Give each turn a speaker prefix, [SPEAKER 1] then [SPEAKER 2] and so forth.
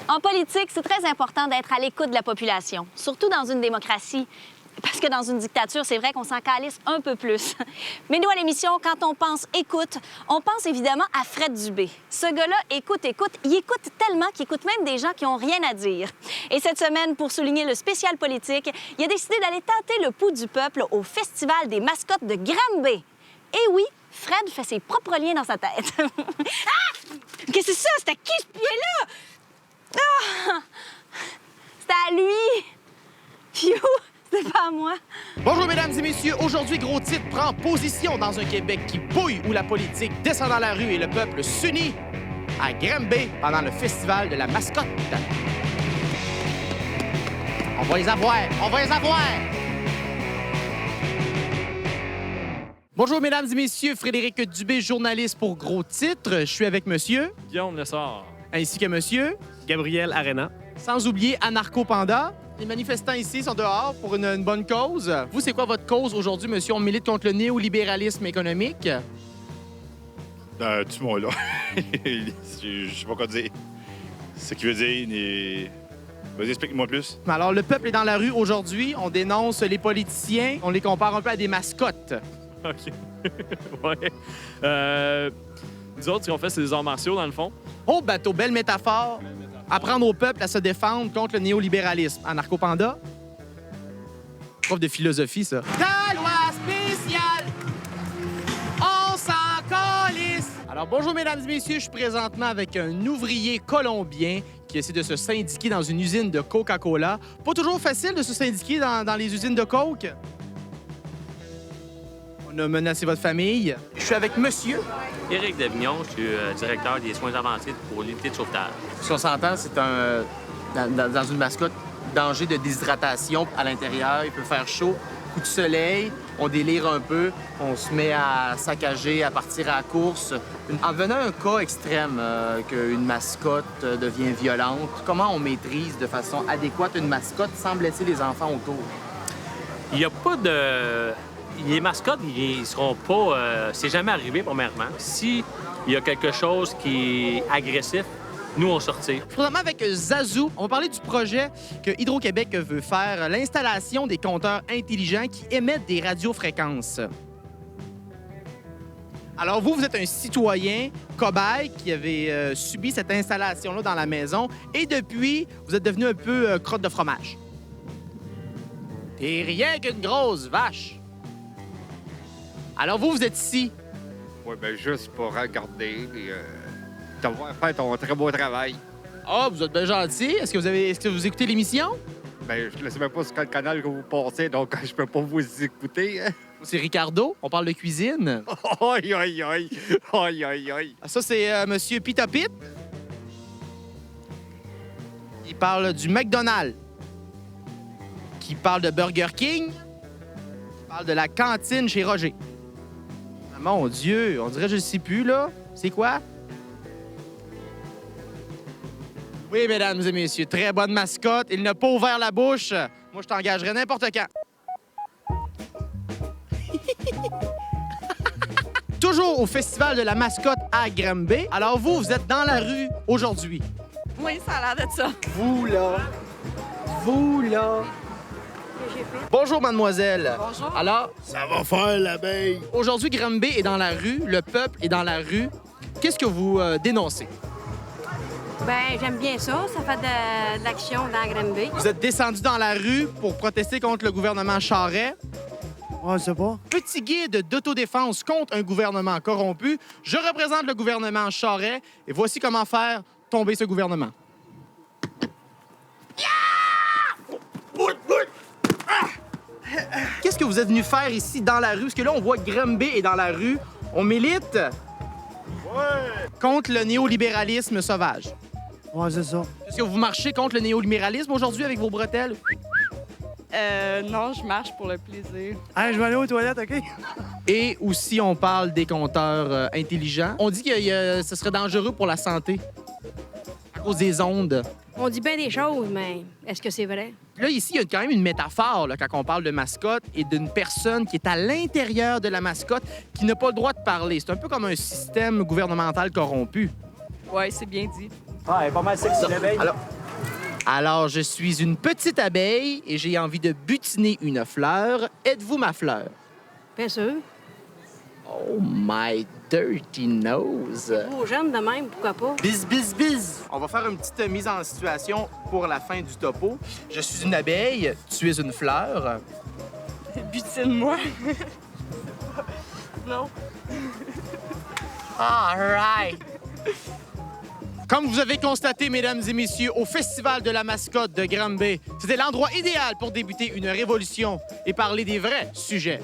[SPEAKER 1] En politique, c'est très important d'être à l'écoute de la population, surtout dans une démocratie. Parce que dans une dictature, c'est vrai qu'on s'en calisse un peu plus. Mais nous, à l'émission, quand on pense écoute, on pense évidemment à Fred Dubé. Ce gars-là écoute. Il écoute tellement qu'il écoute même des gens qui n'ont rien à dire. Et cette semaine, pour souligner le spécial politique, il a décidé d'aller tâter le pouls du peuple au Festival des mascottes de Granby. Et oui, Fred fait ses propres liens dans sa tête. Ah! Qu'est-ce que c'est ça? C'était à qui ce pied-là? Ah! C'était à lui! Phew! C'est pas à moi.
[SPEAKER 2] Bonjour, mesdames et messieurs. Aujourd'hui, Gros Titre prend position dans un Québec qui bouille, où la politique descend dans la rue et le peuple s'unit à Granby pendant le festival de la mascotte. On va les avoir! On va les avoir! Bonjour, mesdames et messieurs. Frédéric Dubé, journaliste pour Gros Titre. Je suis avec monsieur...
[SPEAKER 3] Guillaume Lessard.
[SPEAKER 2] Ainsi que monsieur...
[SPEAKER 3] Gabriel Arena.
[SPEAKER 2] Sans oublier Anarcho Panda. Les manifestants ici sont dehors pour une bonne cause. Vous, c'est quoi votre cause aujourd'hui, monsieur? On milite contre le néolibéralisme économique.
[SPEAKER 4] Tu m'as là. Je sais pas quoi dire. Ce qu'il veut dire, vas-y, explique-moi plus.
[SPEAKER 2] Alors, le peuple est dans la rue aujourd'hui. On dénonce les politiciens. On les compare un peu à des mascottes.
[SPEAKER 3] OK. Ouais. Nous autres, ce qu'on fait, c'est des arts martiaux, dans le fond.
[SPEAKER 2] Oh, bateau, belle métaphore. Apprendre au peuple à se défendre contre le néolibéralisme. Anarcho Panda. Prof de philosophie, ça. Ta loi spéciale, on s'en calisse. Alors, bonjour, mesdames et messieurs. Je suis présentement avec un ouvrier colombien qui essaie de se syndiquer dans une usine de Coca-Cola. Pas toujours facile de se syndiquer dans les usines de Coke. On a menacé votre famille. Je suis avec monsieur.
[SPEAKER 5] Éric Davignon, je suis directeur des soins avancés pour l'unité de sauvetage.
[SPEAKER 2] Si on s'entend, c'est dans une mascotte, danger de déshydratation à l'intérieur. Il peut faire chaud, coup de soleil, on délire un peu, on se met à saccager, à partir à la course. En venant un cas extrême, qu'une mascotte devient violente, comment on maîtrise de façon adéquate une mascotte sans blesser les enfants autour?
[SPEAKER 5] Il n'y a pas de... Les mascottes, ils seront pas... c'est jamais arrivé, premièrement. S'il y a quelque chose qui est agressif, nous, on sortit.
[SPEAKER 2] Présentement, avec Zazou, on va parler du projet que Hydro-Québec veut faire, l'installation des compteurs intelligents qui émettent des radiofréquences. Alors, vous êtes un citoyen cobaye qui avait subi cette installation-là dans la maison et depuis, vous êtes devenu un peu crotte de fromage. T'es rien qu'une grosse vache. Alors, vous êtes ici.
[SPEAKER 6] Oui, bien, juste pour regarder et te voir faire ton très beau travail.
[SPEAKER 2] Ah, vous êtes bien gentil. Est-ce que vous écoutez l'émission?
[SPEAKER 6] Bien, je ne sais même pas sur quel canal que vous passez, donc je peux pas vous écouter.
[SPEAKER 2] C'est Ricardo. On parle de cuisine.
[SPEAKER 6] Aïe, aïe, aïe. Aïe, aïe, aïe.
[SPEAKER 2] Ça, c'est Monsieur Pita Pit. Il parle du McDonald's. Qui parle de Burger King. Il parle de la cantine chez Roger. Ah, mon Dieu, on dirait que je ne sais plus, là. C'est quoi? Oui, mesdames et messieurs, très bonne mascotte. Il n'a pas ouvert la bouche. Moi, je t'engagerai n'importe quand. Toujours au Festival de la mascotte à Granby. Alors vous êtes dans la rue aujourd'hui.
[SPEAKER 7] Oui, ça a l'air de ça.
[SPEAKER 2] Vous, là. Vous, là. Bonjour, mademoiselle.
[SPEAKER 7] Bonjour.
[SPEAKER 2] Alors,
[SPEAKER 4] Ça va faire l'abeille.
[SPEAKER 2] aujourd'hui, Granby est dans la rue, le peuple est dans la rue. Qu'est-ce que vous dénoncez?
[SPEAKER 7] Ben, j'aime bien ça. Ça fait de l'action dans Granby.
[SPEAKER 2] Vous êtes descendu dans la rue pour protester contre le gouvernement Charest.
[SPEAKER 8] Ouais, je sais pas.
[SPEAKER 2] Petit guide d'autodéfense contre un gouvernement corrompu. Je représente le gouvernement Charest et voici comment faire tomber ce gouvernement. Qu'est-ce que vous êtes venu faire ici dans la rue? Parce que là, on voit que Granby est dans la rue. On milite contre le néolibéralisme sauvage.
[SPEAKER 8] Ouais, c'est ça.
[SPEAKER 2] Est-ce que vous marchez contre le néolibéralisme aujourd'hui avec vos bretelles?
[SPEAKER 9] Non, je marche pour le plaisir.
[SPEAKER 8] Hey, je vais aller aux toilettes, OK?
[SPEAKER 2] Et aussi, on parle des compteurs intelligents. On dit que ce serait dangereux pour la santé à cause des ondes.
[SPEAKER 7] On dit bien des choses, mais est-ce que c'est vrai?
[SPEAKER 2] Là, ici, il y a quand même une métaphore là, quand on parle de mascotte et d'une personne qui est à l'intérieur de la mascotte qui n'a pas le droit de parler. C'est un peu comme un système gouvernemental corrompu.
[SPEAKER 9] Ouais, c'est bien dit.
[SPEAKER 8] Ouais, pas mal sexy, l'abeille.
[SPEAKER 2] Alors, Alors, je suis une petite abeille et j'ai envie de butiner une fleur. Êtes-vous ma fleur?
[SPEAKER 7] Bien sûr.
[SPEAKER 2] Oh my dirty nose!
[SPEAKER 7] Vous, jeunes de même, pourquoi pas?
[SPEAKER 2] Biz, biz, biz! On va faire une petite mise en situation pour la fin du topo. Je suis une abeille, tu es une fleur.
[SPEAKER 9] Butine-moi. Non.
[SPEAKER 2] All right! Comme vous avez constaté, mesdames et messieurs, au Festival de la mascotte de Granby, c'était l'endroit idéal pour débuter une révolution et parler des vrais sujets.